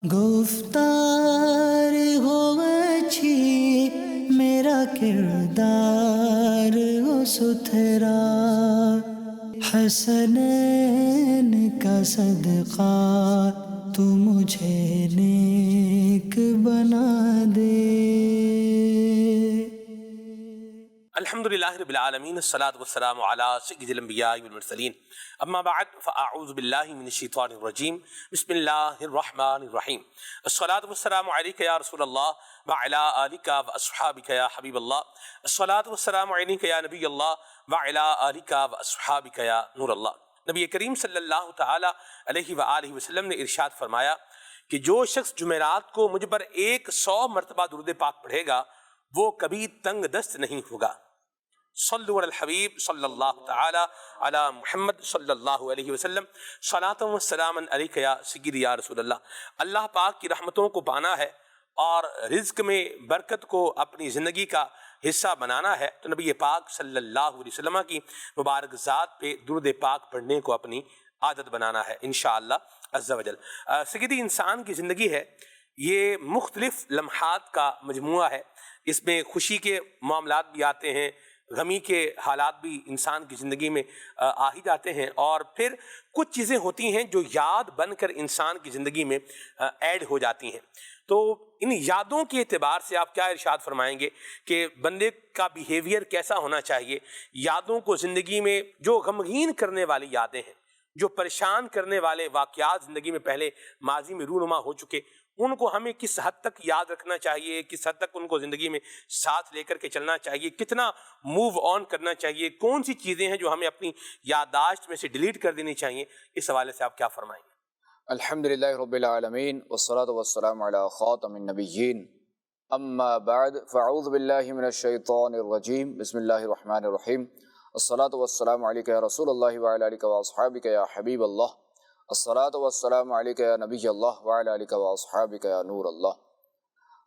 گفتار ہو اچھی، میرا کردار ہو ستھرا، حسنین کا صدقہ تو مجھے نیک بنا دے۔ الحمد للہ رب العالمین، الصلاۃ والسلام علی سید الانبیاء والمرسلین، اما بعد فاعوذ باللہ من الشیطان الرجیم، بسم اللہ الرحمن الرحیم۔ الصلاۃ والسلام علیک یا رسول اللہ وعلی آلک واصحابک یا حبیب اللہ، الصلاۃ والسلام علیک یا نبی اللہ وعلی آلک واصحابک یا نور اللہ۔ نبی کریم صلی اللہ تعالی علیہ وآلہ وسلم نے ارشاد فرمایا کہ جو شخص جمعرات کو مجھ پر 100 مرتبہ درود پاک پڑھے گا وہ کبھی تنگ دست نہیں ہوگا۔ صلو علی الحبیب صلی اللہ تعالی علی محمد صلی اللہ علیہ وسلم، صلاۃ و سلام علیک یا سیدی یا رسول اللہ۔ اللہ پاک کی رحمتوں کو پانا ہے اور رزق میں برکت کو اپنی زندگی کا حصہ بنانا ہے تو نبی پاک صلی اللہ علیہ وسلم کی مبارک ذات پہ درود پاک پڑھنے کو اپنی عادت بنانا ہے انشاءاللہ عز و جل۔ سیدی انسان کی زندگی ہے، یہ مختلف لمحات کا مجموعہ ہے، اس میں خوشی کے معاملات بھی آتے ہیں، غمی کے حالات بھی انسان کی زندگی میں آ ہی جاتے ہیں، اور پھر کچھ چیزیں ہوتی ہیں جو یاد بن کر انسان کی زندگی میں ایڈ ہو جاتی ہیں۔ تو ان یادوں کے اعتبار سے آپ کیا ارشاد فرمائیں گے کہ بندے کا بیہیویئر کیسا ہونا چاہیے؟ یادوں کو زندگی میں جو غمگین کرنے والی یادیں ہیں، جو پریشان کرنے والے واقعات زندگی میں پہلے ماضی میں رونما ہو چکے، ان کو ہمیں کس حد تک یاد رکھنا چاہیے، کس حد تک ان کو زندگی میں ساتھ لے کر کے چلنا چاہیے، کتنا موو آن کرنا چاہیے، کون سی چیزیں ہیں جو ہمیں اپنی یادداشت میں سے ڈیلیٹ کر دینی چاہیے؟ اس حوالے سے آپ کیا فرمائیں گے؟ الحمدللہ رب العالمین والصلاة والسلام علی خاتم النبیین، اما بعد فاعوذ باللہ من الشیطان الرجیم، بسم اللہ الرحمن الرحیم۔ الصلاة والسلام علیک یا رسول اللہ وعلی آلک واصحابک یا حبیب اللہ، الصلاة والسلام علیک یا نبی اللہ وعلی آلک واصحابک یا نور اللہ۔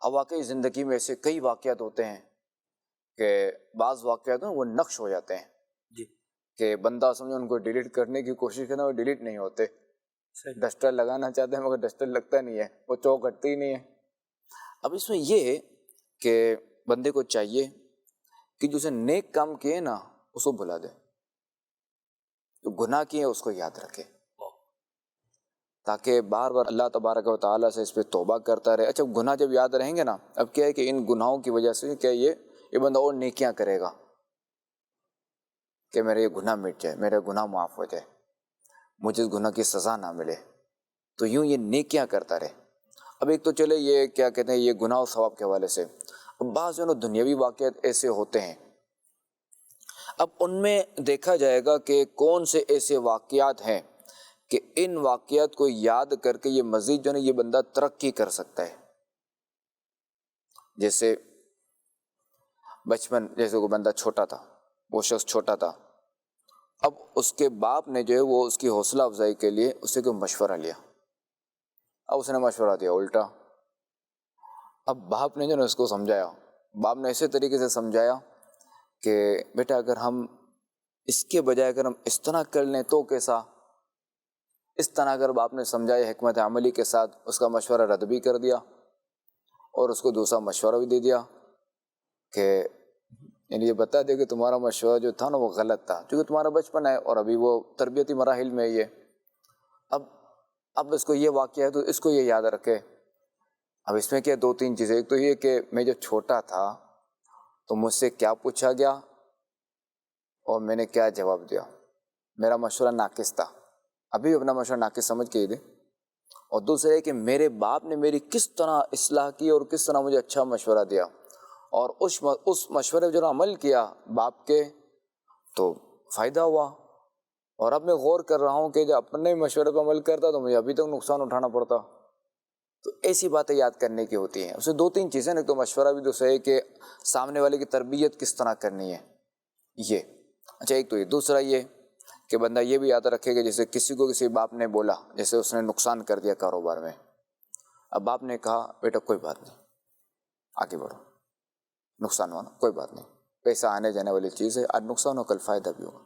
اب واقعی زندگی میں ایسے کئی واقعات ہوتے ہیں کہ بعض واقعات ہیں وہ نقش ہو جاتے ہیں جی، کہ بندہ سمجھے ان کو ڈیلیٹ کرنے کی کوشش کرنا، وہ ڈیلیٹ نہیں ہوتے۔ ڈسٹر لگانا چاہتے ہیں مگر ڈسٹر لگتا نہیں ہے، وہ چوک ہٹتی ہی نہیں ہے۔ اب اس میں یہ ہے کہ بندے کو چاہیے کہ جو اسے نیک کام کیے نا اس کو بھلا دے، جو گناہ کیے اس کو یاد رکھے، تاکہ بار بار اللہ تبارک و تعالیٰ سے اس پہ توبہ کرتا رہے۔ اچھا گناہ جب یاد رہیں گے نا، اب کیا ہے کہ ان گناہوں کی وجہ سے کیا یہ بندہ اور نیکیاں کرے گا کہ میرے یہ گناہ مٹ جائے، میرے گناہ معاف ہو جائے، مجھے اس گناہ کی سزا نہ ملے، تو یوں یہ نیکیاں کرتا رہے۔ اب ایک تو چلے یہ کیا کہتے ہیں یہ گناہ و ثواب کے حوالے سے، اب بعض جو دنیاوی واقعات ایسے ہوتے ہیں، اب ان میں دیکھا جائے گا کہ کون سے ایسے واقعات ہیں کہ ان واقعات کو یاد کر کے یہ مزید جو ہے یہ بندہ ترقی کر سکتا ہے۔ جیسے بچپن، جیسے وہ بندہ چھوٹا تھا، وہ شخص چھوٹا تھا، اب اس کے باپ نے جو ہے وہ اس کی حوصلہ افزائی کے لیے اسے کوئی مشورہ لیا، اب اس نے مشورہ دیا الٹا۔ اب باپ نے جو ہے اس کو سمجھایا، باپ نے ایسے طریقے سے سمجھایا کہ بیٹا اگر ہم اس کے بجائے اگر ہم اس طرح کر لیں تو کیسا، اس طرح اگر باپ نے سمجھایا حکمت عملی کے ساتھ، اس کا مشورہ رد بھی کر دیا اور اس کو دوسرا مشورہ بھی دے دیا کہ یعنی یہ بتا دے کہ تمہارا مشورہ جو تھا نا وہ غلط تھا، کیونکہ تمہارا بچپن ہے اور ابھی وہ تربیتی مراحل میں یہ اب اس کو یہ واقعہ ہے تو اس کو یہ یاد رکھے۔ اب اس میں کیا دو تین چیزیں، ایک تو یہ کہ میں جب چھوٹا تھا تو مجھ سے کیا پوچھا گیا اور میں نے کیا جواب دیا، میرا مشورہ ناقص تھا، ابھی اپنا مشورہ ناقص سمجھ کے ہی دے۔ اور دوسرا ہے کہ میرے باپ نے میری کس طرح اصلاح کی اور کس طرح مجھے اچھا مشورہ دیا، اور اس مشورے پہ جو عمل کیا باپ کے تو فائدہ ہوا۔ اور اب میں غور کر رہا ہوں کہ جب اپنے مشورے پہ عمل کرتا تو مجھے ابھی تک نقصان اٹھانا پڑتا۔ تو ایسی باتیں یاد کرنے کی ہوتی ہیں۔ اسے دو تین چیزیں، ایک تو مشورہ بھی دوسرا ہے کہ سامنے والے کی تربیت کس طرح کرنی ہے یہ، اچھا ایک تو یہ، دوسرا یہ کہ بندہ یہ بھی یاد رکھے کہ جیسے کسی کو کسی باپ نے بولا، جیسے اس نے نقصان کر دیا کاروبار میں، اب باپ نے کہا بیٹا کوئی بات نہیں آگے بڑھو، نقصان ہوا نا کوئی بات نہیں، پیسہ آنے جانے والی چیز ہے، آج نقصان ہو کل فائدہ بھی ہوگا،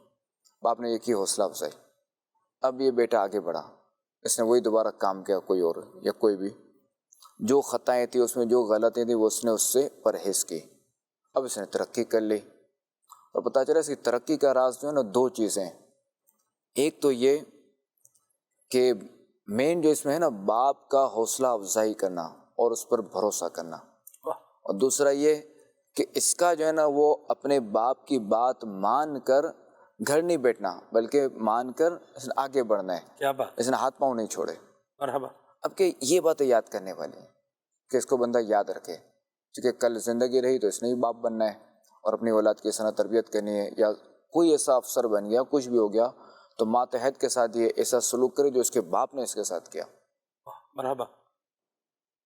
باپ نے یہ کی حوصلہ افزائی۔ اب یہ بیٹا آگے بڑھا، اس نے وہی دوبارہ کام کیا، کوئی اور یا کوئی بھی، جو خطائیں تھیں اس میں جو غلطیں تھیں وہ اس نے اس سے پرہیز کی. اب اس نے ترقی کر لی اور پتہ چلا اس کی ترقی کا راز جو ہے نا دو چیزیں. ایک تو یہ کہ مین جو اس میں ہے نا باپ کا حوصلہ افزائی کرنا اور اس پر بھروسہ کرنا، اور دوسرا یہ کہ اس کا جو ہے نا وہ اپنے باپ کی بات مان کر گھر نہیں بیٹھنا بلکہ مان کر اس نے آگے بڑھنا ہے. کیا بات. اس نے ہاتھ پاؤں نہیں چھوڑے. مرحبا. اب کہ یہ باتیں یاد کرنے والی ہیں کہ اس کو بندہ یاد رکھے، کیونکہ کل زندگی رہی تو اس نے بھی باپ بننا ہے اور اپنی اولاد کی اس طرح تربیت کرنی ہے، یا کوئی ایسا افسر بن گیا کچھ بھی ہو گیا تو ماتحت کے ساتھ یہ ایسا سلوک کرے جو اس کے باپ نے اس کے ساتھ کیا. مرحبا.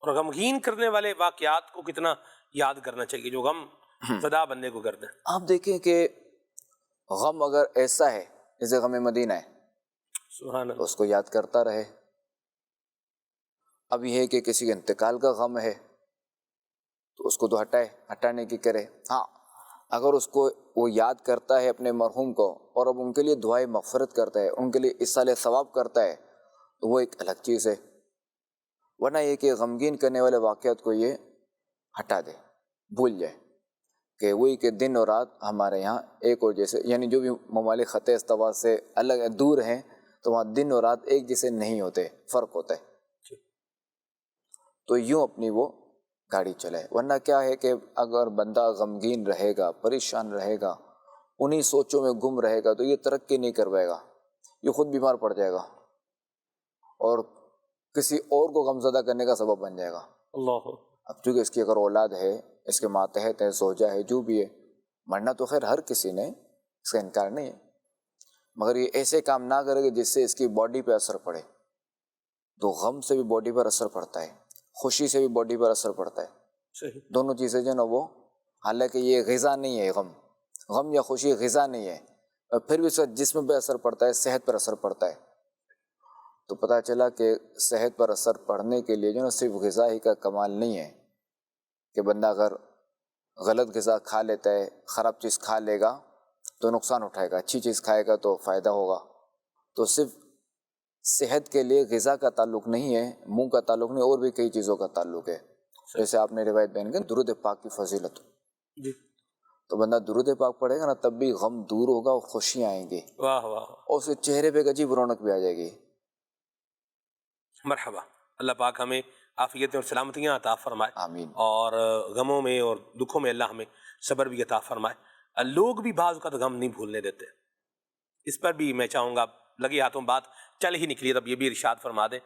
اور غمگین کرنے والے واقعات کو کتنا یاد کرنا چاہیے جو غم زدہ بندے کو کرتے ہیں. آپ دیکھیں کہ غم اگر ایسا ہے جیسے غم مدینہ ہے سبحان تو اللہ. اس کو یاد کرتا رہے. اب یہ ہے کہ کسی کے انتقال کا غم ہے تو اس کو تو ہٹانے کی کرے. ہاں اگر اس کو وہ یاد کرتا ہے اپنے مرحوم کو اور اب ان کے لیے دعائے مغفرت کرتا ہے، ان کے لیے اصالِ ثواب کرتا ہے تو وہ ایک الگ چیز ہے. ورنہ یہ کہ غمگین کرنے والے واقعات کو یہ ہٹا دے، بھول جائے کہ وہی کہ دن اور رات ہمارے یہاں ایک اور جیسے، یعنی جو بھی ممالک خطِ استوا سے الگ دور ہیں تو وہاں دن اور رات ایک جیسے نہیں ہوتے، فرق ہوتا ہے. تو یوں اپنی وہ گاڑی چلائے. ورنہ کیا ہے کہ اگر بندہ غمگین رہے گا، پریشان رہے گا، انہی سوچوں میں گم رہے گا تو یہ ترقی نہیں کر پائے گا، یہ خود بیمار پڑ جائے گا اور کسی اور کو غمزدہ کرنے کا سبب بن جائے گا. اللہ. اب چونکہ اس کی اگر اولاد ہے، اس کے ماتحت ہے، زوجہ ہے، جو بھی ہے، مرنا تو خیر ہر کسی نے، اس کا انکار نہیں ہے، مگر یہ ایسے کام نہ کرے کہ جس سے اس کی باڈی پہ اثر پڑے. تو غم سے بھی باڈی پر اثر پڑتا ہے، خوشی سے بھی باڈی پر اثر پڑتا ہے. صحیح. دونوں چیزیں جو نا وہ، حالانکہ یہ غذا نہیں ہے، غم یا خوشی غذا نہیں ہے، اور پھر بھی اس کا جسم پہ اثر پڑتا ہے، صحت پر اثر پڑتا ہے. تو پتہ چلا کہ صحت پر اثر پڑنے کے لیے جو نا صرف غذا ہی کا کمال نہیں ہے کہ بندہ اگر غلط غذا کھا لیتا ہے، خراب چیز کھا لے گا تو نقصان اٹھائے گا، اچھی چیز کھائے گا تو فائدہ ہوگا. تو صرف صحت کے لیے غذا کا تعلق نہیں ہے، منہ کا تعلق نہیں، اور بھی کئی چیزوں کا تعلق ہے. جیسے آپ نے روایت بیان کی درود پاک کی فضیلت، جی. تو بندہ درود پاک پڑھے گا نا تب بھی غم دور ہوگا اور خوشیاں آئیں گی، واہ واہ. اور اس کے چہرے پہ ایک عجیب رونق بھی آ جائے گی. مرحبا. اللہ پاک ہمیں عافیت اور سلامتیاں عطا فرمائے، آمین. اور غموں میں اور دکھوں میں اللہ ہمیں صبر بھی عطا فرمائے. لوگ بھی بعض اوقات غم نہیں بھولنے دیتے، اس پر بھی میں چاہوں گا، لگے ہاتھوں بات چل ہی نکلی تب یہ بھی ارشاد فرما دیں.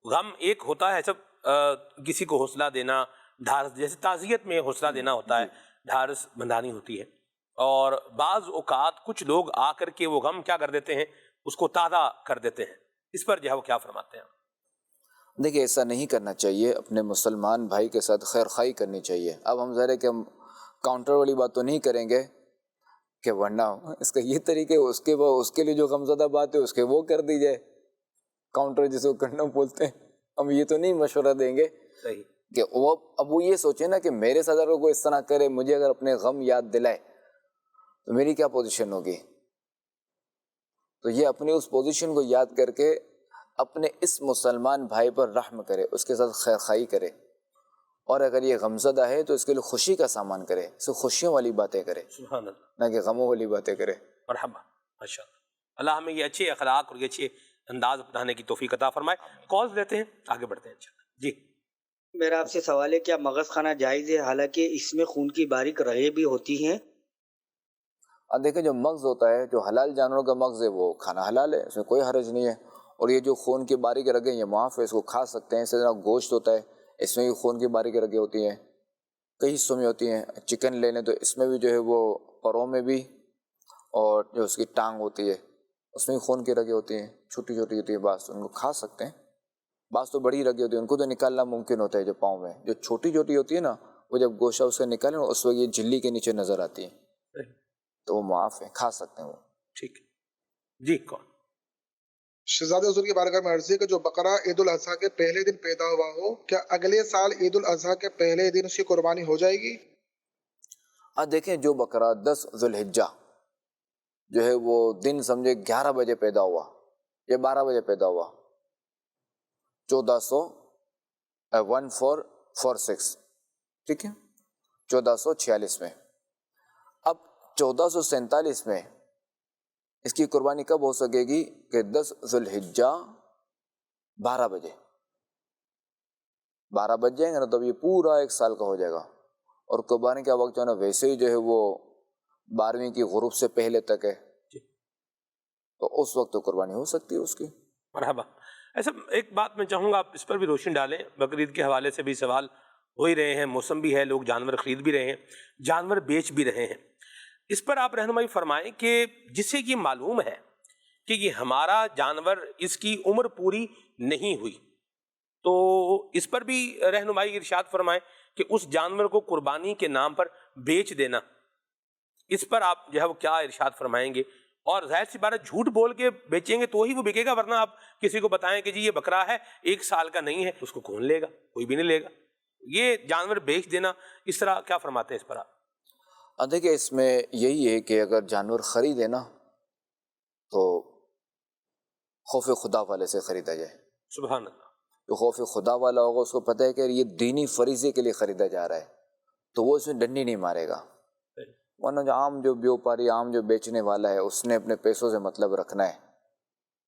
غم ایک ہوتا ہے سب کسی کو حوصلہ دینا، ڈھارس، جیسے تعزیت میں حوصلہ دینا ہوتا ہے، ڈھارس بندھانی ہوتی ہے، اور بعض اوقات کچھ لوگ آ کر کے وہ غم کیا کر دیتے ہیں، اس کو تازہ کر دیتے ہیں. اس پر جو ہے وہ کیا فرماتے ہیں؟ دیکھیں ایسا نہیں کرنا چاہیے، اپنے مسلمان بھائی کے ساتھ خیر خواہی کرنی چاہیے. اب ہم ظاہر ہے کہ ہم کاؤنٹر والی بات تو نہیں کریں گے کہ ورنہ اس کا یہ طریقے اس کے لیے جو غمزدہ بات ہے اس کے وہ کر دی جائے، کاؤنٹر جسے وہ کرنا بولتے ہیں. ہم یہ تو نہیں مشورہ دیں گے صحیح. کہ اب وہ یہ سوچے نا کہ میرے ساتھ اگر کوئی اس طرح کرے، مجھے اگر اپنے غم یاد دلائے تو میری کیا پوزیشن ہوگی. تو یہ اپنی اس پوزیشن کو یاد کر کے اپنے اس مسلمان بھائی پر رحم کرے، اس کے ساتھ خیر خواہی کرے، اور اگر یہ غمزدہ ہے تو اس کے لیے خوشی کا سامان کرے، اسے خوشیوں والی باتیں کرے، سبحان اللہ. نہ کہ غموں والی باتیں کرے. مرحبا. ماشاء اللہ. اللہ ہمیں یہ اچھے اخلاق اور یہ اچھے انداز اپنانے کی توفیق عطا فرمائے. کالز لیتے ہیں، آگے بڑھتے ہیں انشاءاللہ. جی. میرا آپ سے سوال ہے، کیا مغز کھانا جائز ہے حالانکہ اس میں خون کی باریک رگیں بھی ہوتی ہیں؟ اب دیکھیں جو مغز ہوتا ہے، جو حلال جانوروں کا مغز ہے وہ کھانا حلال ہے، اس میں کوئی حرج نہیں ہے. اور یہ جو خون کی باریک رگیں یہ معاف ہے، اس کو کھا سکتے ہیں. اس طرح گوشت ہوتا ہے، اس میں بھی خون کی باریک رگیں ہوتی ہیں، کئی حصوں میں ہوتی ہیں. چکن لے لیں تو اس میں بھی جو ہے وہ پروں میں بھی، اور جو اس کی ٹانگ ہوتی ہے اس میں بھی خون کی رگیں ہوتی ہیں، چھوٹی چھوٹی ہوتی ہیں. بعض ان کو کھا سکتے ہیں، بعض تو بڑی رگیں ہوتی ہیں، ان کو تو نکالنا ممکن ہوتا ہے. جو پاؤں میں جو چھوٹی چھوٹی ہوتی ہے نا، وہ جب گوشہ اس کا نکالیں اس وقت یہ جھلی کے نیچے نظر آتی ہے، تو وہ معاف ہے، کھا سکتے ہیں وہ. ٹھیک ہے. جی. کون؟ شہزادہ حضور کی بارگاہ میں عرض ہے کہ جو بقرہ عید الاضحیٰ کے پہلے دن پیدا ہوا ہو، کیا اگلے سال عید الاضحیٰ کے پہلے دن اس کی قربانی ہو جائے گی؟ دیکھیں جو بقرہ 10 ذو الحجہ جو ہے وہ دن سمجھے 11 بجے پیدا ہوا یا 12 بجے پیدا ہوا، 1446، ٹھیک ہے، 1446 میں۔ اب 1447 میں اس کی قربانی کب ہو سکے گی کہ 10 ذو الحجہ 12 بجے 12 بج جائیں گے نا، تب یہ پورا 1 سال کا ہو جائے گا، اور قربانی کا وقت جو ہے نا ویسے ہی جو ہے وہ 12ویں کی غروب سے پہلے تک ہے، تو اس وقت تو قربانی ہو سکتی ہے اس کی۔ مرحبا۔ ایسا ایک بات میں چاہوں گا آپ اس پر بھی روشنی ڈالیں، بقرعید کے حوالے سے بھی سوال ہو ہی رہے ہیں، موسم بھی ہے، لوگ جانور خرید بھی رہے ہیں، جانور بیچ بھی رہے ہیں، اس پر آپ رہنمائی فرمائیں کہ جسے یہ معلوم ہے کہ یہ ہمارا جانور اس کی عمر پوری نہیں ہوئی، تو اس پر بھی رہنمائی ارشاد فرمائیں کہ اس جانور کو قربانی کے نام پر بیچ دینا، اس پر آپ جو ہے وہ کیا ارشاد فرمائیں گے؟ اور ظاہر سی بات ہے جھوٹ بول کے بیچیں گے تو ہی وہ بکے گا، ورنہ آپ کسی کو بتائیں کہ جی یہ بکرا ہے 1 سال کا نہیں ہے، اس کو کون لے گا؟ کوئی بھی نہیں لے گا۔ یہ جانور بیچ دینا، اس طرح کیا فرماتے ہیں اس پر آپ؟ دیکھیں اس میں یہی ہے کہ اگر جانور خریدے نا تو خوف خدا والے سے خریدا جائے، سبحان اللہ۔ جو خوف خدا والا ہوگا اس کو پتہ ہے کہ یہ دینی فریضے کے لیے خریدا جا رہا ہے، تو وہ اس میں ڈنڈی نہیں مارے گا، ورنہ جو بیوپاری عام جو بیچنے والا ہے اس نے اپنے پیسوں سے مطلب رکھنا ہے،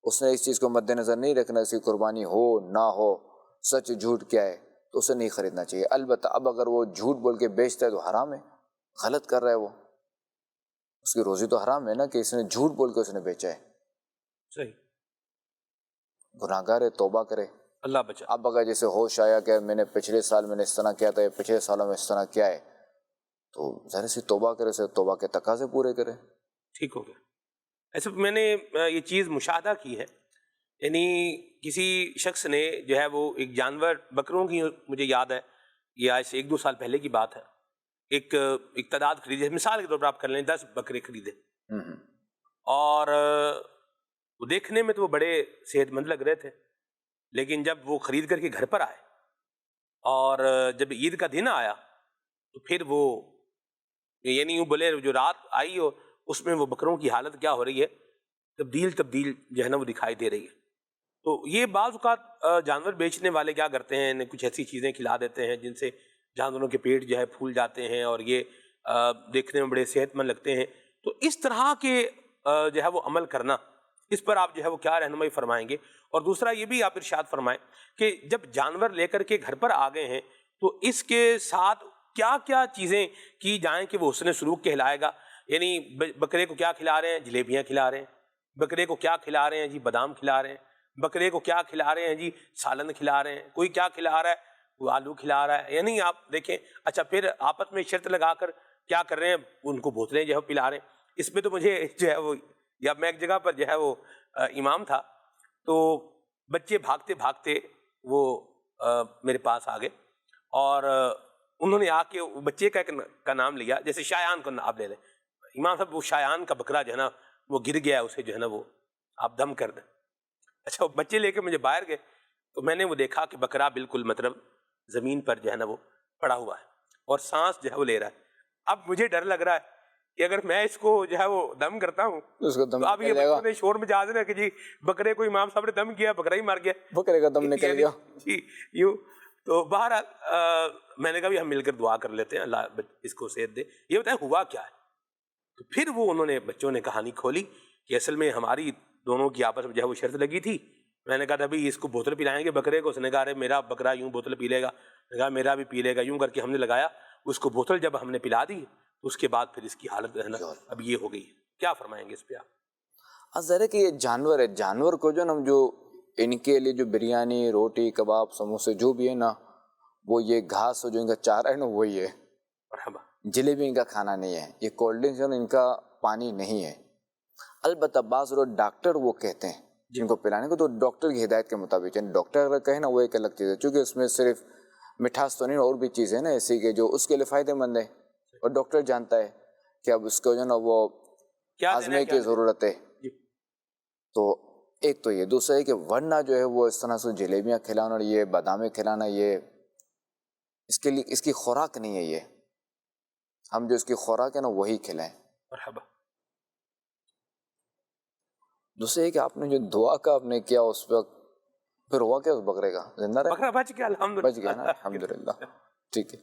اس نے اس چیز کو مد نظر نہیں رکھنا اس کی قربانی ہو نہ ہو، سچ جھوٹ کیا ہے، تو اسے نہیں خریدنا چاہیے۔ البتہ اب اگر وہ جھوٹ بول کے بیچتا ہے تو حرام ہے، غلط کر رہا ہے، وہ اس کی روزی تو حرام ہے نا کہ اس نے جھوٹ بول کے اس نے بیچا ہے، صحیح، گناہ گار ہے، توبہ کرے۔ اللہ بچا۔ اب اگر جیسے ہوش آیا کہ میں نے پچھلے سال میں نے اس طرح کیا تھا یا پچھلے سالوں میں اس طرح کیا ہے، تو ذرا سی توبہ کرے، سے توبہ کے تقاضے پورے کرے۔ ٹھیک ہو گیا۔ ایسے میں نے یہ چیز مشاہدہ کی ہے، یعنی کسی شخص نے جو ہے وہ ایک جانور، بکروں کی مجھے یاد ہے، یہ آج سے 1-2 سال پہلے کی بات ہے، ایک تعداد خریدے، مثال کے طور پر آپ کر لیں 10 بکرے خریدے، اور وہ دیکھنے میں تو وہ بڑے صحت مند لگ رہے تھے، لیکن جب وہ خرید کر کے گھر پر آئے اور جب عید کا دن آیا تو پھر وہ یعنی یوں بولے جو رات آئی اور اس میں وہ بکروں کی حالت کیا ہو رہی ہے، تبدیل جو ہے نا وہ دکھائی دے رہی ہے۔ تو یہ بعض اوقات جانور بیچنے والے کیا کرتے ہیں، انہیں کچھ ایسی چیزیں کھلا دیتے ہیں جن سے جانوروں کے پیٹ جو ہے پھول جاتے ہیں اور یہ دیکھنے میں بڑے صحت مند لگتے ہیں، تو اس طرح کے جو ہے وہ عمل کرنا، اس پر آپ جو ہے وہ کیا رہنمائی فرمائیں گے؟ اور دوسرا یہ بھی آپ ارشاد فرمائیں کہ جب جانور لے کر کے گھر پر آ گئے ہیں تو اس کے ساتھ کیا کیا چیزیں کی جائیں کہ وہ حسن سلوک کہلائے گا؟ یعنی بکرے کو کیا کھلا رہے ہیں؟ جلیبیاں کھلا رہے ہیں۔ بکرے کو کیا کھلا رہے ہیں؟ جی بادام کھلا رہے ہیں۔ بکرے کو کیا کھلا رہے ہیں؟ جی سالن کھلا رہے ہیں۔ کوئی کیا کھلا رہا ہے؟ وہ آلو کھلا رہا ہے۔ یعنی آپ دیکھیں، اچھا پھر آپس میں شرط لگا کر کیا کر رہے ہیں؟ ان کو بوتلیں جو ہے پلا رہے ہیں۔ اس میں تو مجھے جو ہے وہ، یا میں ایک جگہ پر جو ہے وہ امام تھا، تو بچے بھاگتے بھاگتے وہ میرے پاس آ گئے اور انہوں نے آ کے بچے کا نام لیا، جیسے شایان کو آپ لے لیں، امام صاحب وہ شایان کا بکرا جو ہے نا وہ گر گیا، اسے جو ہے نا وہ آپ دم کر دیں۔ اچھا وہ بچے لے کے مجھے باہر گئے تو میں نے وہ دیکھا کہ بکرا بالکل مطلب زمین پر جو ہے نا وہ پڑا ہوا ہے اور سانس جو ہے وہ لے رہا ہے۔ اب مجھے ڈر لگ رہا ہے کہ اگر میں اس کو جو ہے وہ دم کرتا ہوں تو اب یہ بچوں نے شور مچا دینا کہ جی بکرے کو امام صاحب نے دم کیا، بکرا ہی مار گیا، بکرے کا دم نکل گیا۔ جی یوں تو بہرحال میں نے کہا بھی ہم مل کر دعا کر لیتے ہیں، اللہ اس کو صحت دے۔ یہ بتائیں ہوا کیا ہے؟ تو پھر وہ انہوں نے بچوں نے کہانی کھولی کہ اصل میں ہماری دونوں کی آپس میں جو ہے وہ شرط لگی تھی۔ میں نے کہا تھا بھائی اس کو بوتل پلائیں گے بکرے کو، اس نے کہا ارے میرا بکرا یوں بوتل پی لے گا، میں نے کہا میرا بھی پی لے گا، یوں کر کے ہم نے لگایا اس کو بوتل، جب ہم نے پلا دی اس کے بعد پھر اس کی حالت ہے نا اب یہ ہو گئی۔ کیا فرمائیں گے اس پہ آپ؟ ظاہر کہ یہ جانور ہے، جانور کو جو نا جو ان کے لیے جو بریانی، روٹی، کباب، سموسے جو بھی ہے نا، وہ یہ گھاس جو ان کا چارہ ہے نا وہی ہے، مرحبا۔ جلیبی ان کا کھانا نہیں ہے، یہ کولڈ ڈرنکس ہے نا ان کا پانی نہیں ہے۔ البتہ بعض لوگ ڈاکٹر وہ کہتے ہیں جن کو پلانے کو، تو ڈاکٹر کی ہدایت کے مطابق، یعنی ڈاکٹر اگر کہے نا وہ ایک الگ چیز ہے، چونکہ اس میں صرف مٹھاس تو نہیں، اور بھی چیزیں نا ایسی کہ جو اس کے لیے فائدہ مند ہے، اور ڈاکٹر جانتا ہے کہ اب اس کو جو نا وہ آزمے کی ضرورت ہے۔ تو ایک تو یہ، دوسرا ہے کہ ورنہ جو ہے وہ اس طرح سے جلیبیاں کھلانا اور یہ بادامیں کھلانا، یہ اس کے لیے اس کی خوراک نہیں ہے، یہ ہم جو اس کی خوراک ہے نا وہی کھلائیں۔ مرحبا۔ دوسرے ہے کہ آپ نے جو دعا کا آپ نے کیا اس وقت پھر ہوا کیا اس بکرے کا؟ زندہ رہا؟ بکرا بچ گیا الحمدللہ. بچ گیا نا الحمدللہ. ٹھیک ہے.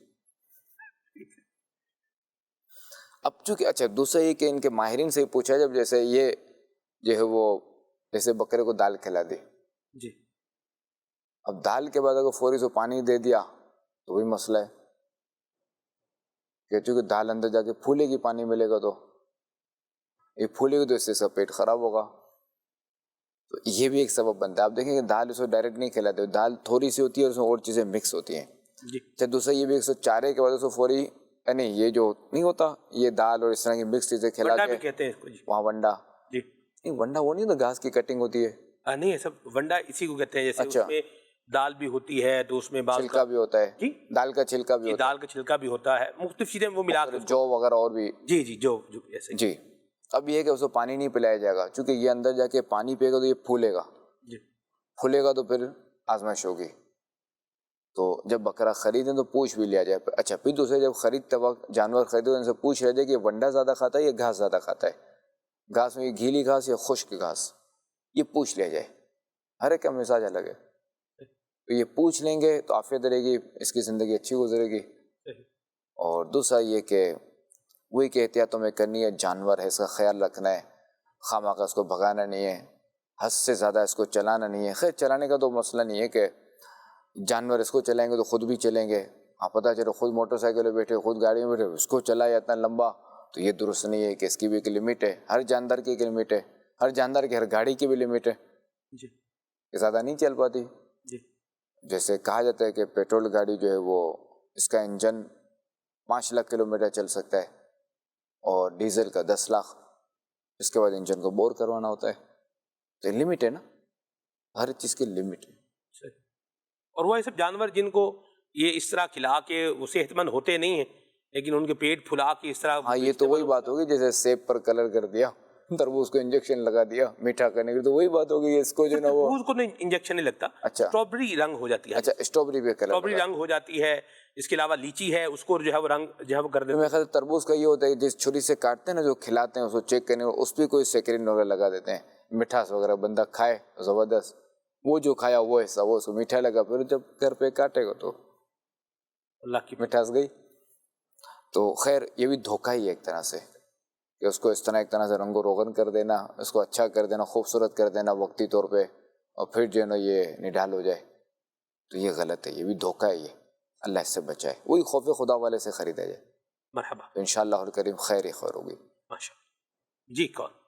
اب چونکہ اچھا دوسرا یہ کہ ان کے ماہرین سے پوچھا جب جیسے یہ جو ہے وہ جیسے بکرے کو دال کھلا دی جی. اب دال کے بعد اگر فوری سے پانی دے دیا تو وہی مسئلہ ہے کہ چونکہ دال اندر جا کے پھولے گی، پانی ملے گا تو یہ پھولے گی تو اس سے اس کا پیٹ خراب ہوگا. تو یہ بھی ایک سبب بنتا ہے. آپ دیکھیں کہ دال اس کو ڈائریکٹ نہیں کھلاتے، دال تھوڑی سی ہوتی ہے اور اس میں اور چیزیں مکس ہوتی ہیں. جی. اچھا دوسرا یہ بھی ایک چارے کے بعد اس کو فوری یعنی یہ جو نہیں ہوتا یہ دال اور اس طرح کی مکس چیزیں کھلا ونڈا کے بھی کہتے ہیں اس کو. جی. وہاں ونڈا جی. نہیں ونڈا وہ نہیں تو گھاس کی کٹنگ ہوتی ہے. نہیں سب ونڈا اسی کو کہتے ہیں. جیسے اچھا. اس میں دال بھی ہوتی ہے تو اس میں بعض چھلکا بھی ہوتا ہے. جی دال کا چھلکا بھی جی ہوتا دال کا چھلکا بھی ہوتا ہے، مختلف چیزیں وہ ملا کے ہے، جو وغیرہ اور بھی. جی جی جو ایسے. جی. اب یہ ہے کہ اس کو پانی نہیں پلایا جائے گا چونکہ یہ اندر جا کے پانی پیے گا تو یہ پھولے گا. جی. پھولے گا تو پھر آزمائش ہوگی. تو جب بکرا خریدیں تو پوچھ بھی لیا جائے. اچھا پھر دوسرے جب خریدتے وقت جانور خریدے تو ان سے پوچھ رہے تھے کہ ونڈا زیادہ کھاتا ہے یا گھاس زیادہ کھاتا ہے، گھاس میں یہ گیلی گھاس یا خشک گھاس، یہ پوچھ لیا جائے. ہر ایک کا مزاج الگ ہے، تو یہ پوچھ لیں گے تو عافیت رہے گی، اس کی زندگی اچھی گزرے گی. اور دوسرا یہ کہ وہی کہ احتیاطوں میں کرنی ہے، جانور ہے اس کا خیال رکھنا ہے، خواہ کا اس کو بھگانا نہیں ہے، حد سے زیادہ اس کو چلانا نہیں ہے. خیر چلانے کا تو مسئلہ نہیں ہے کہ جانور اس کو چلائیں گے تو خود بھی چلیں گے. آپ پتہ چلے خود موٹر سائیکل میں بیٹھے، خود گاڑی میں بیٹھے، اس کو چلائے اتنا لمبا، تو یہ درست نہیں ہے کہ اس کی بھی ایک لمٹ ہے. ہر جاندار کی ایک لمٹ ہے، ہر جاندار کی ہر گاڑی کی بھی لمٹ ہے. جی. یہ زیادہ نہیں چل پاتی. جی. جیسے کہا جاتا ہے کہ پیٹرول گاڑی جو ہے وہ اس کا انجن 5 لاکھ کلومیٹر چل سکتا ہے اور ڈیزل کا 10 لاکھ. اس کے بعد انجن کو بور کروانا ہوتا ہے. تو لمٹ ہے نا، ہر چیز کی لمٹ ہے. اور وہ سب جانور جن کو یہ اس طرح کھلا کے وہ صحت مند ہوتے نہیں ہیں لیکن ان کے پیٹ پھلا کے اس طرح. ہاں یہ تو وہی بات ہوگی جیسے سیب پر کلر کر دیا، تربوز کو انجیکشن لگا دیا میٹھا کرنے کے، تو وہی بات ہوگی اس کو جو نا وہ تربوز کو نہیں انجیکشن نہیں لگتا. اچھا اسٹرابری رنگ ہو جاتی ہے. اچھا اسٹرابری پہ کلر، اسٹرابری رنگ ہو جاتی ہے. اس کے علاوہ لیچی ہے اس کو جو ہے وہ رنگ جو ہے وہ کر دیتے ہیں. میرے خیال تربوز کا یہ ہوتا ہے جس چھری سے کاٹتے ہیں نا جو کھلاتے ہیں اس کو چیک کرنے اس پہ کوئی سیکرین وغیرہ لگا دیتے ہیں، مٹھاس وغیرہ بندہ کھائے زبردست، وہ جو کھایا وہ حصہ وہ اس کو میٹھا لگا، پھر جب گھر پہ کاٹے گا تو اللہ کی مٹھاس گئی. تو خیر یہ بھی دھوکہ ہی ہے ایک طرح سے کہ اس کو اس طرح ایک طرح سے رنگ و روغن کر دینا، اس کو اچھا کر دینا، خوبصورت کر دینا وقتی طور پہ، اور پھر جو ہے نا یہ نڈال ہو جائے. تو یہ غلط ہے، یہ بھی دھوکہ ہے. یہ اللہ اس سے بچائے. وہی خوف خدا والے سے خریدا جائے. مرحبا. تو انشاءاللہ الکریم خیر ہی خیر ہوگی. ماشاء اللہ. جی کون؟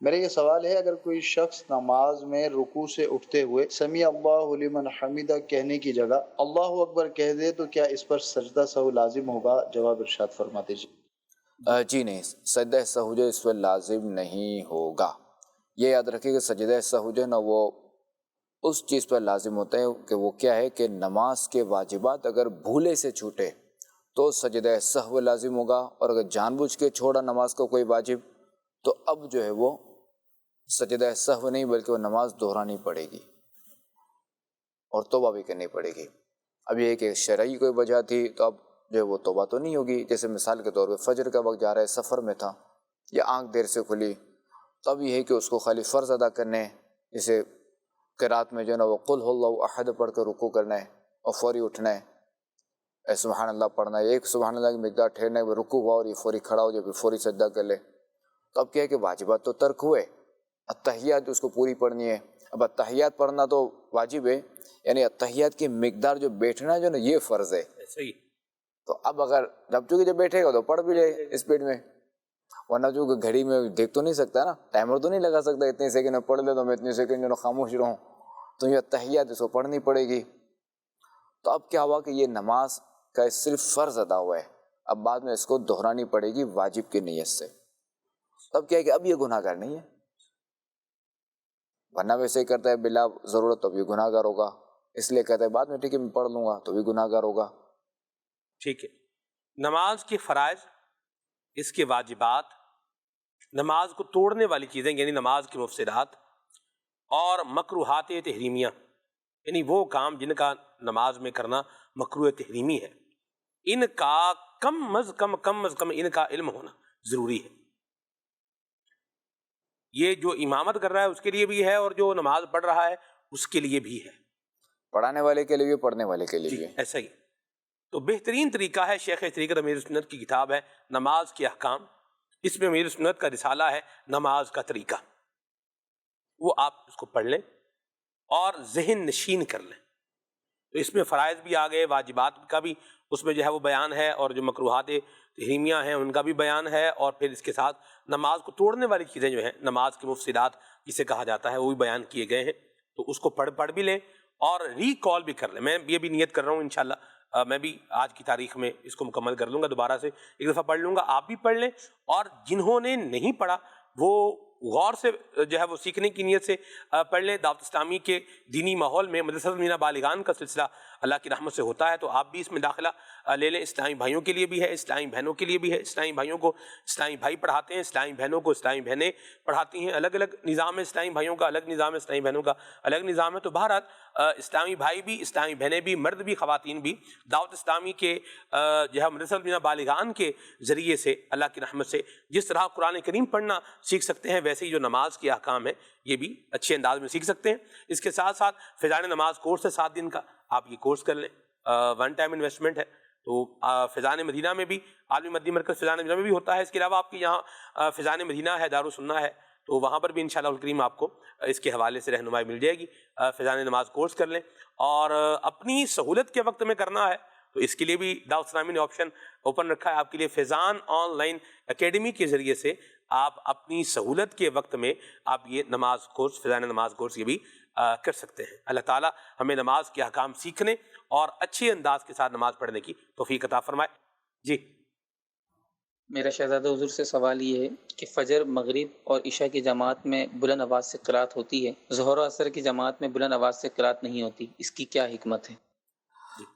میرا یہ سوال ہے، اگر کوئی شخص نماز میں رکوع سے اٹھتے ہوئے سمیع اللہ لمن حمیدہ کہنے کی جگہ اللہ اکبر کہہ دے تو کیا اس پر سجدہ سہو لازم ہوگا؟ جواب ارشاد فرما دیجیے. جی نہیں، سجدہ سہو جو اس پر لازم نہیں ہوگا. یہ یاد رکھیے کہ سجدہ سہو جو ہے نا وہ اس چیز پر لازم ہوتا ہے کہ وہ کیا ہے کہ نماز کے واجبات اگر بھولے سے چھوٹے تو سجدہ سہو لازم ہوگا، اور اگر جان بوجھ کے چھوڑا نماز کو کوئی واجب تو اب جو ہے وہ سجدہ سہو نہیں بلکہ وہ نماز دہرانی پڑے گی اور توبہ بھی کرنی پڑے گی. اب یہ کہ شرعی کوئی وجہ تھی تو اب جو ہے وہ توبہ تو نہیں ہوگی. جیسے مثال کے طور پہ فجر کا وقت جا رہا ہے، سفر میں تھا یا آنکھ دیر سے کھلی، تو اب یہ ہے کہ اس کو خالی فرض ادا کرنے ہیں. جیسے قرات میں جو ہے نا وہ قل اللہ احد پڑھ کر رکوع کرنا ہے اور فوری اٹھنا ہے، سبحان اللہ پڑھنا ہے، ایک سبحان اللہ کی مقدار ٹھہرنا ہے، رکوع ہوا اور یہ فوری کھڑا ہو جائے پھر فوری سجدہ کر لے. تو اب کیا ہے کہ واجبات تو ترک ہوئے، اتحیات اس کو پوری پڑھنی ہے. اب اتحیات پڑھنا تو واجب ہے، یعنی اتحیات کی مقدار جو بیٹھنا جو نا یہ فرض ہے. صحیح. تو اب اگر جب بیٹھے گا تو پڑھ بھی لے اسپیڈ میں، ورنہ جو گھڑی میں دیکھ تو نہیں سکتا نا، ٹائمر تو نہیں لگا سکتا اتنے سیکنڈ میں پڑھ لے تو میں اتنے سیکنڈ جو نا خاموش رہوں. تو یہ اتحیات اس کو پڑھنی پڑے گی. تو اب کیا ہوا کہ یہ نماز کا صرف فرض ادا ہوا ہے، اب بعد میں اس کو دہرانی پڑے گی واجب کی نیت سے. تب کیا ہے کہ اب یہ گناہ گار نہیں ہے، ورنہ ویسے ہی کرتا ہے بلا ضرورت تو بھی گناہ گار ہوگا، اس لیے کہتا ہے بعد میں ٹھیک ہے میں پڑھ لوں گا تو بھی گناہ گار ہوگا. ٹھیک ہے. نماز کے فرائض، اس کے واجبات، نماز کو توڑنے والی چیزیں یعنی نماز کے مفسدات، اور مکروہات تحریمیہ یعنی وہ کام جن کا نماز میں کرنا مکروہ تحریمی ہے، ان کا کم از کم ان کا علم ہونا ضروری ہے. یہ جو امامت کر رہا ہے اس کے لیے بھی ہے اور جو نماز پڑھ رہا ہے اس کے لیے بھی ہے. پڑھانے والے کے لیے بھی پڑھنے والے کے لیے جی بھی. ایسا ہی. تو بہترین طریقہ ہے شیخ طریقت امیر سنت کی کتاب ہے نماز کے احکام. اس میں امیر سنت کا رسالہ ہے نماز کا طریقہ. وہ آپ اس کو پڑھ لیں اور ذہن نشین کر لیں. تو اس میں فرائض بھی آ گئے, واجبات کا بھی اس میں جو ہے وہ بیان ہے, اور جو مکروہات تحریمیہ ہیں ان کا بھی بیان ہے, اور پھر اس کے ساتھ نماز کو توڑنے والی چیزیں جو ہیں, نماز کے مفسدات جسے کہا جاتا ہے, وہ بھی بیان کیے گئے ہیں. تو اس کو پڑھ بھی لیں اور ریکال بھی کر لیں. میں یہ بھی نیت کر رہا ہوں انشاءاللہ میں بھی آج کی تاریخ میں اس کو مکمل کر لوں گا, دوبارہ سے ایک دفعہ پڑھ لوں گا. آپ بھی پڑھ لیں, اور جنہوں نے نہیں پڑھا وہ غور سے جو ہے وہ سیکھنے کی نیت سے پڑھ لیں. دعوت اسلامی کے دینی ماحول میں مدرسہ مینا بالغان کا سلسلہ اللہ کی رحمت سے ہوتا ہے, تو آپ بھی اس میں داخلہ لے لیں. اسلامی بھائیوں کے لیے بھی ہے, اسلامی بہنوں کے لیے بھی ہے. اسلامی بھائیوں کو اسلامی بھائی پڑھاتے ہیں, اسلامی بہنوں کو اسلامی بہنیں پڑھاتی ہیں. الگ الگ نظام ہے, اسلامی بھائیوں کا الگ نظام ہے, اسلامی بہنوں کا الگ نظام ہے. تو بہرحال اسلامی بھائی بھی, اسلامی بہنیں بھی, مرد بھی, خواتین بھی دعوت اسلامی کے جو ہے مدرسہ مینا بالغان کے ذریعے سے اللہ کی رحمت سے جس طرح قرآن کریم پڑھنا سیکھ سکتے ہیں, ویسے ہی جو نماز کے احکام ہیں یہ بھی اچھے انداز میں سیکھ سکتے ہیں. اس کے ساتھ ساتھ فیضان نماز کورس ہے 7 دن کا, آپ یہ کورس کر لیں. 1 ٹائم انویسٹمنٹ ہے. تو فیضان مدینہ میں بھی, عالمی مدنی مرکز فیضان مدینہ میں بھی ہوتا ہے. اس کے علاوہ آپ کے یہاں فیضان مدینہ ہے, دارالسنہ ہے, تو وہاں پر بھی انشاءاللہ الکریم آپ کو اس کے حوالے سے رہنمائی مل جائے گی. فیضان نماز کورس کر لیں, اور اپنی سہولت کے وقت میں کرنا ہے تو اس کے لیے بھی دعوت اسلامی نے آپشن اوپن رکھا ہے آپ کے لیے. فیضان آن لائن اکیڈمی کے ذریعے سے آپ اپنی سہولت کے وقت میں آپ یہ نماز کورس, فیضان نماز کورس یہ بھی کر سکتے ہیں. اللہ تعالیٰ ہمیں نماز کے احکام سیکھنے اور اچھے انداز کے ساتھ نماز پڑھنے کی توفیق عطا فرمائے. جی میرا شہزادہ حضور سے سوال یہ ہے کہ فجر, مغرب اور عشاء کی جماعت میں بلند آواز سے قرات ہوتی ہے, ظہر و عصر کی جماعت میں بلند آواز سے قرات نہیں ہوتی, اس کی کیا حکمت ہے؟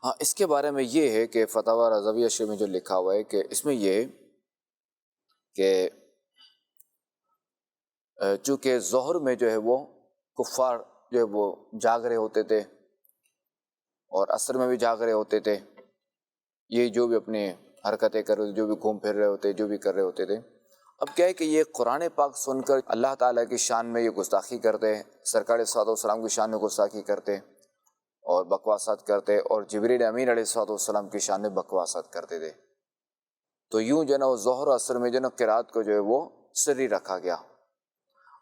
ہاں, اس کے بارے میں یہ ہے کہ فتاوی رضویہ شریف میں جو لکھا ہوا ہے کہ اس میں یہ کہ چونکہ ظہر میں جو ہے وہ کفار جو ہے وہ جاگ رہے ہوتے تھے اور عصر میں بھی جاگ رہے ہوتے تھے, یہ جو بھی اپنی حرکتیں کر رہے ہوتے, جو بھی گھوم پھر رہے ہوتے, جو بھی کر رہے ہوتے تھے. اب کیا ہے کہ یہ قرآن پاک سن کر اللہ تعالیٰ کی شان میں یہ گستاخی کرتے, سرکار صلی اللہ علیہ وسلم کی شان میں گستاخی کرتے اور بکواسات کرتے, اور جبریل امین علیہ السلام کی شان میں بکواسات کرتے تھے. تو یوں جو ہے نا وہ ظہر و عصر میں جو ہے نا قرات کو جو ہے وہ سری رکھا گیا,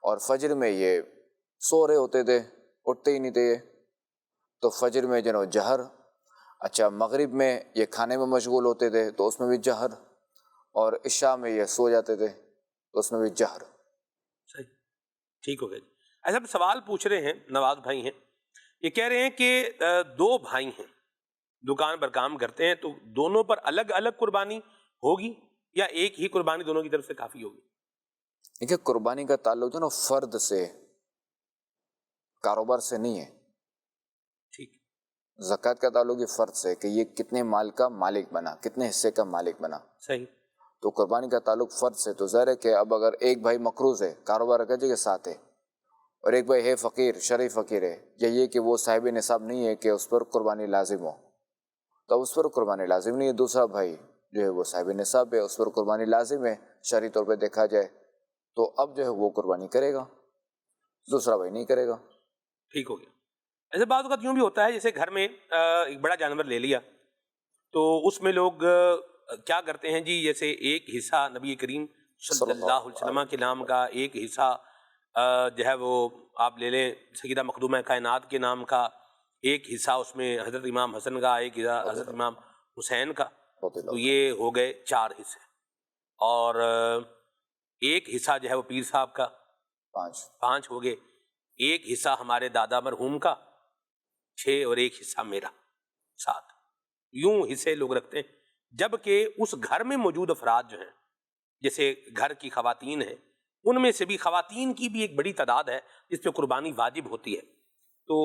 اور فجر میں یہ سو رہے ہوتے تھے, اٹھتے ہی نہیں تھے, تو فجر میں جو ہے نا جہر. اچھا, مغرب میں یہ کھانے میں مشغول ہوتے تھے تو اس میں بھی جہر, اور عشاء میں یہ سو جاتے تھے تو اس میں بھی جہر. صحیح, ٹھیک ہو گیا. جی ایسا سوال پوچھ رہے ہیں, نواز بھائی ہیں, یہ کہہ رہے ہیں کہ 2 بھائی ہیں, دکان پر کام کرتے ہیں, تو دونوں پر الگ الگ قربانی ہوگی یا ایک ہی قربانی دونوں کی طرف سے کافی ہوگی؟ دیکھیے, قربانی کا تعلق جو ہے نا فرد سے, کاروبار سے نہیں ہے. ٹھیک. زکوٰۃ کا تعلق یہ فرد سے کہ یہ کتنے مال کا مالک بنا, کتنے حصے کا مالک بنا. صحیح. تو قربانی کا تعلق فرد سے. تو ظاہر ہے کہ اب اگر ایک بھائی مقروض ہے, کاروبار کا جگہ ساتھ ہے, اور ایک بھائی ہے فقیر, شرعی فقیر ہے, یا یہ کہ وہ صاحب نصاب نہیں ہے کہ اس پر قربانی لازم ہو, تو اس پر قربانی لازم نہیں ہے. دوسرا بھائی جو ہے وہ صاحب نصاب ہے, اس پر قربانی لازم ہے شرعی طور پہ دیکھا جائے, تو اب جو ہے وہ قربانی کرے گا, دوسرا بھائی نہیں کرے گا. ٹھیک ہو گیا. ایسے بعض اوقات یوں بھی ہوتا ہے جیسے گھر میں ایک بڑا جانور لے لیا, تو اس میں لوگ کیا کرتے ہیں جی, جیسے ایک حصہ نبی کریم صلی اللہ علیہ وسلم کے نام کا, ایک حصہ جو ہے وہ آپ لے لیں سیدہ مخدومہ کائنات کے نام کا, ایک حصہ اس میں حضرت امام حسن کا, ایک حصہ حضرت امام حسین کا, تو یہ ہو گئے 4 حصے. اور ایک حصہ جو ہے وہ پیر صاحب کا, 5 ہو گئے. ایک حصہ ہمارے دادا مرحوم کا, 6, اور ایک حصہ میرا, 7. یوں حصے لوگ رکھتے ہیں. جبکہ اس گھر میں موجود افراد جو ہیں, جیسے گھر کی خواتین ہیں, ان میں سے بھی خواتین کی بھی ایک بڑی تعداد ہے جس پہ قربانی واجب ہوتی ہے, تو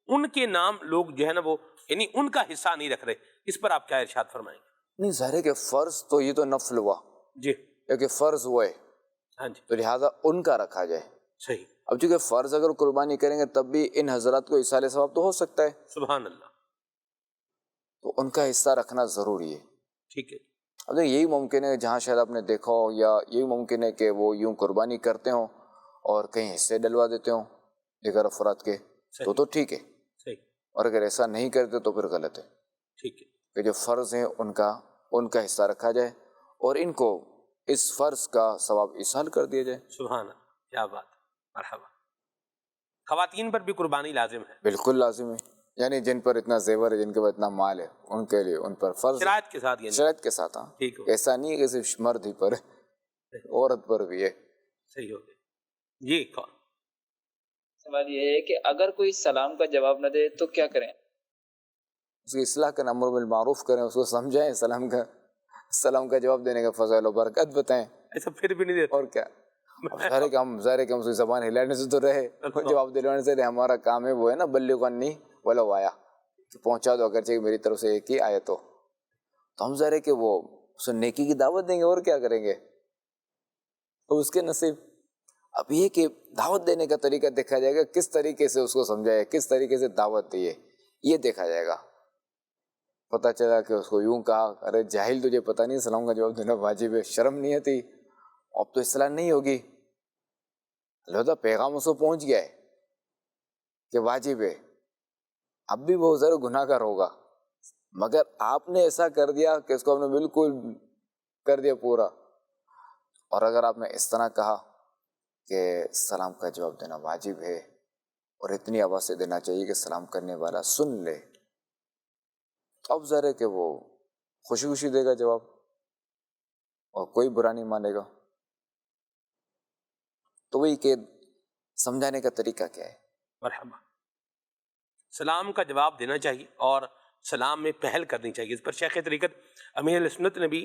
ان کے نام لوگ جو ہے نا وہ یعنی ان کا حصہ نہیں رکھ رہے. اس پر آپ کیا ارشاد فرمائیں گے؟ نہیں, ظاہر ہے کہ فرض تو یہ تو نفل ہوا جی, کیونکہ فرض ہوا ہے, ہاں جی, تو لہٰذا ان کا رکھا جائے. صحیح. اب چونکہ فرض اگر قربانی کریں گے تب بھی ان حضرات کو ایصال ثواب تو ہو سکتا ہے, سبحان اللہ, تو ان کا حصہ رکھنا ضروری ہے. ٹھیک ہے. اب یہی ممکن ہے جہاں شاید آپ نے دیکھا ہو, یا یہی ممکن ہے کہ وہ یوں قربانی کرتے ہوں اور کہیں حصے ڈلوا دیتے ہوں دیگر افراد کے تو ٹھیک ہے، صحیح، اور اگر ایسا نہیں کرتے تو پھر غلط ہے ٹھیک ہے، کہ جو فرض ہیں ان کا حصہ رکھا جائے اور ان کو اس فرض کا ثواب ایصال کر دیا جائے۔ سبحان اللہ، کیا بات، مرحبا۔ خواتین پر بھی قربانی لازم ہے، بالکل لازم ہے، یعنی جن پر اتنا زیور ہے، جن کے پاس اتنا مال ہے، ان کے لیے ان پر فرض ہے، شرائط کے ساتھ، یعنی شرط کے ساتھ۔ ہاں، ٹھیک ہو، ایسا نہیں ہے کہ صرف مرد ہی پر ہے، عورت پر بھی ہے۔ صحیح ہو گیا جی۔ کون؟ سوال یہ ہے کہ اگر کوئی سلام کا جواب نہ دے تو کیا کریں؟ اس کی اصلاح کریں، امر بالمعروف کریں، اس کو سمجھائیں، سلام کا جواب دینے کا فضائل و برکت بتائیں، ایسا پھر بھی نہیں دیتا، اور کیا۔ اب ظاہر ہے کہ ہم اس کی زبان ہلانے سے تو رہے، جواب دلوانے سے رہے، ہمارا کام ہے وہ ہے نا بلغ عنی ولو آیا، کہ پہنچا دو اگرچہ میری طرف سے ایک ہی آئے تو ہم ظاہر ہے کہ وہ اسے نیکی کی دعوت دیں گے، اور کیا کریں گے، تو اس کے نصیب۔ اب یہ کہ دعوت دینے کا طریقہ دیکھا جائے گا، کس طریقے سے اس کو سمجھائے، کس طریقے سے دعوت دیے، یہ دیکھا جائے گا۔ پتہ چلا کہ اس کو یوں کہا، ارے جاہل تجھے پتہ نہیں سلام کا جواب دینا واجب ہے، شرم نہیں آتی، اب تو اصلاح نہیں ہوگی، البتہ پیغام اس کو پہنچ گیا ہے کہ واجب ہے، اب بھی وہ ضرور گناہ گار ہوگا، مگر آپ نے ایسا کر دیا کہ اس کو آپ نے بالکل کر دیا پورا۔ اور اگر آپ نے اس طرح کہا کہ سلام کا جواب دینا واجب ہے اور اتنی آواز سے دینا چاہیے کہ سلام کرنے والا سن لے، اب ظاہر ہے کہ وہ خوشی خوشی دے گا جواب اور کوئی برا نہیں مانے گا۔ تو وہی کہ سمجھانے کا طریقہ کیا ہے۔ مرحبا۔ سلام کا جواب دینا چاہیے اور سلام میں پہل کرنی چاہیے۔ اس پر شیخ طریقت امیر اہل سنت نے بھی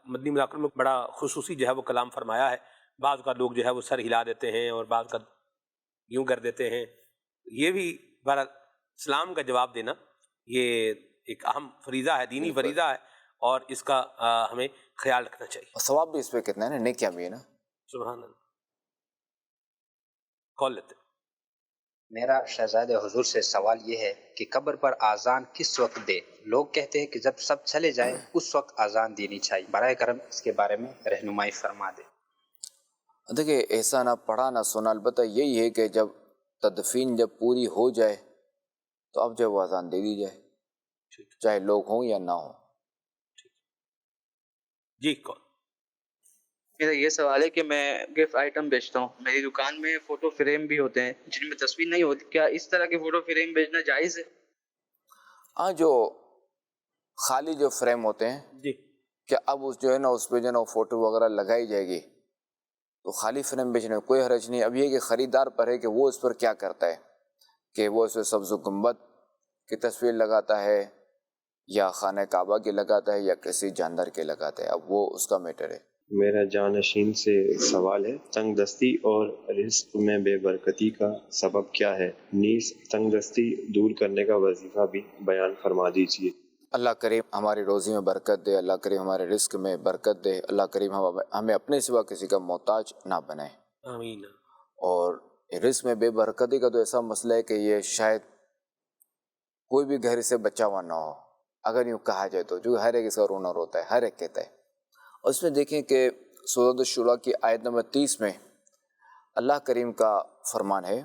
مدنی مذاکروں میں بڑا خصوصی جو ہے وہ کلام فرمایا ہے۔ بعض کا لوگ جو ہے وہ سر ہلا دیتے ہیں اور بعض کا یوں کر دیتے ہیں، یہ بھی بہرحال سلام کا جواب دینا یہ ایک اہم فریضہ ہے، دینی فریضہ ہے، اور اس کا ہمیں خیال رکھنا چاہیے۔ اور ثواب بھی اس پہ کتنا ہے نا، نیکیاں بھی ہے نا۔ سبحان اللہ۔ کال لیتے ہیں۔ میرا شہزادہ حضور سے سوال یہ ہے کہ قبر پر آذان کس وقت دے؟ لوگ کہتے ہیں کہ جب سب چلے جائیں اس وقت آذان دینی چاہیے، برائے کرم اس کے بارے میں رہنمائی فرما دیں۔ دیکھیں، ایسا نہ پڑھا نہ سنا، البتہ یہی ہے کہ جب تدفین جب پوری ہو جائے تو اب جب وہ اذان دے دی جائے، چاہے لوگ ہوں یا نہ ہوں۔ جی کون؟ میرا یہ سوال ہے کہ میں گفٹ آئٹم بیچتا ہوں، میری دکان میں فوٹو فریم بھی ہوتے ہیں جن میں تصویر نہیں ہوتی، کیا اس طرح کے فوٹو فریم بیچنا جائز ہے؟ ہاں، جو خالی جو فریم ہوتے ہیں، جی، کہ اب اس جو ہے نا اس پہ جو ہے نا فوٹو وغیرہ لگائی جائے گی، تو خالی فریم بیچنے میں کوئی حرج نہیں۔ اب یہ کہ خریدار پر ہے کہ وہ اس پر کیا کرتا ہے، کہ وہ اس پہ سبز و گنبد کی تصویر لگاتا ہے یا خانہ کعبہ کی لگاتا ہے یا کسی جاندار کے لگاتا ہے، اب وہ اس کا میٹر ہے۔ میرا جانشین سے سوال ہے، تنگ دستی اور رزق میں بے برکتی کا سبب کیا ہے؟ نیز تنگ دستی دور کرنے کا وظیفہ بھی بیان فرما دیجیے۔ اللہ کریم ہماری روزی میں برکت دے، اللہ کریم ہمارے رزق میں برکت دے، اللہ کریم ہمیں اپنے سوا کسی کا محتاج نہ بنائے۔ آمین۔ اور رزق میں بے برکتی کا تو ایسا مسئلہ ہے کہ یہ شاید کوئی بھی گھر سے بچا ہوا نہ ہو، اگر یوں کہا جائے تو، جو ہر ایک اس کا رونا روتا ہے، ہر ایک کہتا ہے۔ اور اس میں دیکھیں کہ سورۃ الشورى کی آیت نمبر 30 میں اللہ کریم کا فرمان ہے،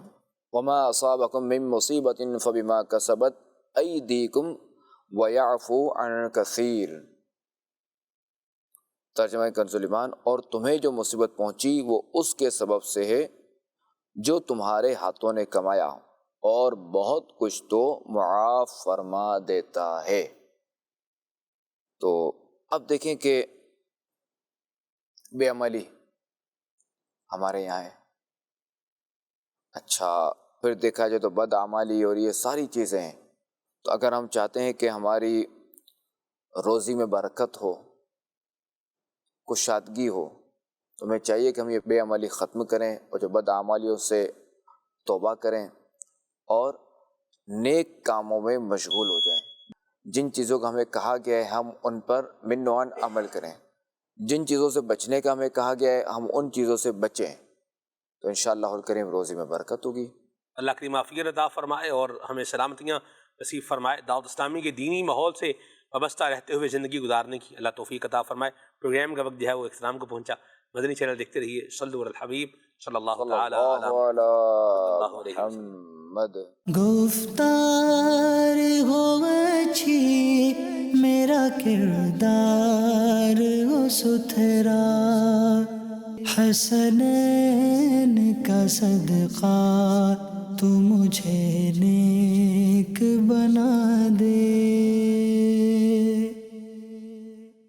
وَمَا أَصَابَكُم مِّن مُّصِيبَةٍ فَبِمَا كَسَبَتْ أَيْدِيكُمْ وَيَعْفُو عَن كَثِيرٍ۔ ترجمہ کنز ایمان، اور تمہیں جو مصیبت پہنچی وہ اس کے سبب سے ہے جو تمہارے ہاتھوں نے کمایا، اور بہت کچھ تو معاف فرما دیتا ہے۔ تو اب دیکھیں کہ بے عملی ہمارے یہاں ہے، اچھا پھر دیکھا جائے تو بد عملی اور یہ ساری چیزیں ہیں۔ تو اگر ہم چاہتے ہیں کہ ہماری روزی میں برکت ہو، کشادگی ہو، تو ہمیں چاہیے کہ ہم یہ بے عملی ختم کریں اور جو بد عملیوں سے توبہ کریں اور نیک کاموں میں مشغول ہو جائیں۔ جن چیزوں کا ہمیں کہا گیا ہے ہم ان پر من نوعاً عمل کریں، جن چیزوں سے بچنے کا ہمیں کہا گیا ہے ہم ان چیزوں سے بچیں، تو انشاءاللہ الکریم روزی میں برکت ہوگی۔ اللہ کریم عافیت عطا فرمائے اور ہمیں سلامتیاں نصیب فرمائے، دعوت اسلامی کے دینی ماحول سے وابستہ رہتے ہوئے زندگی گزارنے کی اللہ توفیق عطا فرمائے۔ پروگرام کا وقت جو ہے وہ اختتام کو پہنچا۔ مدنی چینل دیکھتے رہیے. صلو علی الحبیب صلی اللہ تعالی علی محمد. گفتار ہو اچھی میرا کردار ہو ستھرا، حسنین کا صدقہ تو مجھے نیک بنا